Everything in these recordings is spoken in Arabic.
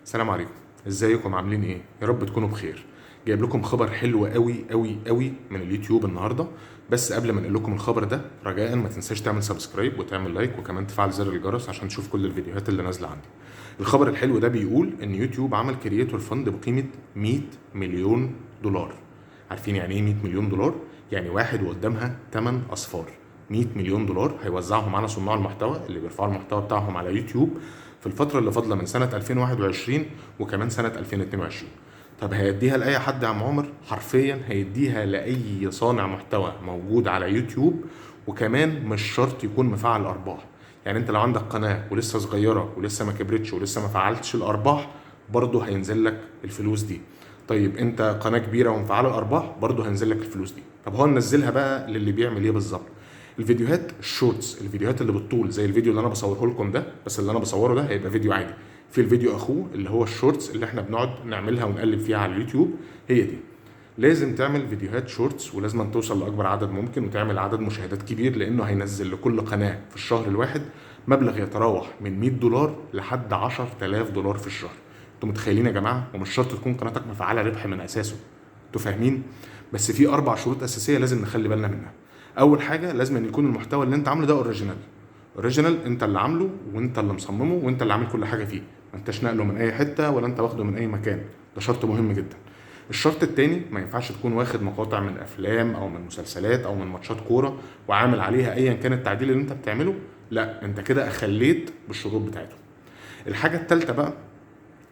السلام عليكم. ازيكم عاملين ايه؟ يا رب تكونوا بخير. جايب لكم خبر حلو قوي قوي قوي من اليوتيوب النهارده. بس قبل ما نقول لكم الخبر ده، رجاء ما تنساش تعمل سبسكرايب وتعمل لايك وكمان تفعل زر الجرس عشان تشوف كل الفيديوهات اللي نازله عندي. الخبر الحلو ده بيقول ان يوتيوب عمل كرييتور فند بقيمه 100 مليون دولار. عارفين يعني ايه 100 مليون دولار؟ يعني واحد وقدامها 8 اصفار. 100 مليون دولار هيوزعهم على صناع المحتوى اللي بيرفعوا المحتوى بتاعهم على يوتيوب في الفترة اللي فاضلة من سنة 2021 وكمان سنة 2022. طب هيديها لأي حد يا عم عمر؟ حرفيا هيديها لأي صانع محتوى موجود على يوتيوب، وكمان مش شرط يكون مفعل الأرباح. يعني انت لو عندك قناة ولسه صغيرة ولسه ما كبرتش ولسه ما فعلتش الأرباح، برضه هينزل لك الفلوس دي. طيب انت قناة كبيرة ومفعلة الأرباح، برضه هينزل لك الفلوس دي. طب هو ننزلها بقى للي بيعمل ايه بالظبط؟ الفيديوهات الشورتس، الفيديوهات اللي بالطول زي الفيديو اللي انا بصوره لكم ده، بس اللي انا بصوره ده هيبقى فيديو عادي. في الفيديو اخوه اللي هو الشورتس اللي احنا بنقعد نعملها ونقلب فيها على اليوتيوب، هي دي. لازم تعمل فيديوهات شورتس ولازم توصل لاكبر عدد ممكن وتعمل عدد مشاهدات كبير، لانه هينزل لكل قناه في الشهر الواحد مبلغ يتراوح من $100 لحد $10,000 في الشهر. انتوا متخيلين يا جماعه؟ ومش شرط تكون قناتك مفعله ربح من اساسه. انتوا فاهمين؟ بس في 4 شروط اساسيه لازم نخلي بالنا منها. اول حاجه لازم أن يكون المحتوى اللي انت عامله ده اوريجينال. اوريجينال، انت اللي عامله وانت اللي مصممه وانت اللي عامل كل حاجه فيه، ما انتش نقله من اي حته ولا انت واخده من اي مكان. ده شرط مهم جدا. الشرط التاني، ما ينفعش تكون واخد مقاطع من افلام او من مسلسلات او من ماتشات كوره وعامل عليها ايا كان التعديل اللي انت بتعمله. لا، انت كده اخليت بالشروط بتاعته. الحاجه الثالثه بقى،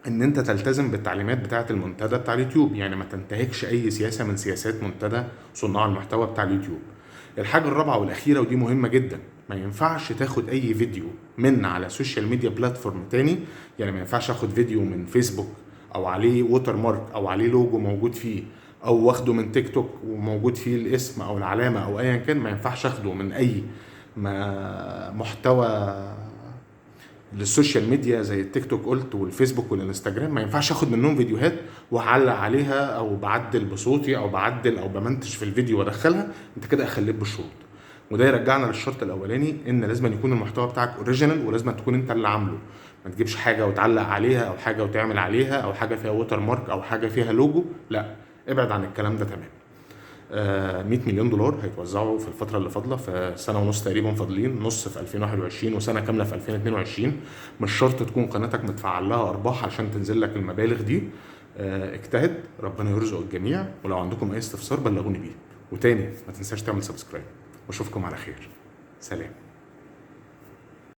ان انت تلتزم بالتعليمات بتاعه المنتدى بتاع اليوتيوب، يعني ما تنتهكش اي سياسه من سياسات منتدى صناع المحتوى بتاع اليوتيوب. الحاجه الرابعه والاخيره ودي مهمه جدا، ما ينفعش تاخد اي فيديو من على سوشيال ميديا بلاتفورم تاني. يعني ما ينفعش اخد فيديو من فيسبوك او عليه ووتر مارك او عليه لوجو موجود فيه، او واخده من تيك توك وموجود فيه الاسم او العلامه او ايا كان. ما ينفعش اخده من اي محتوى للسوشيال ميديا زي التيك توك قلت والفيسبوك والانستجرام. ما ينفعش اخد منهم فيديوهات واعلق عليها او بعدل بصوتي او بعدل او بمنتج في الفيديو وادخلها. انت كده اخليت بالشروط. وده يرجعنا للشرط الاولاني، ان لازم يكون المحتوى بتاعك اوريجينال ولازم تكون انت اللي عامله. ما تجيبش حاجه وتعلق عليها او حاجه وتعمل عليها او حاجه فيها ووتر مارك او حاجه فيها لوجو. لا، ابعد عن الكلام ده تماما. 100 مليون دولار هيتوزعوا في الفترة اللي فاضلة، في سنة ونص تقريبا فاضلين، نص في 2021 وسنة كاملة في 2022. مش شرط تكون قناتك متفعل لها أرباح عشان تنزل لك المبالغ دي. اجتهد، ربنا يرزق الجميع. ولو عندكم أي استفسار بلغوني بيه. وتاني ما تنساش تعمل سبسكرايب، واشوفكم على خير. سلام.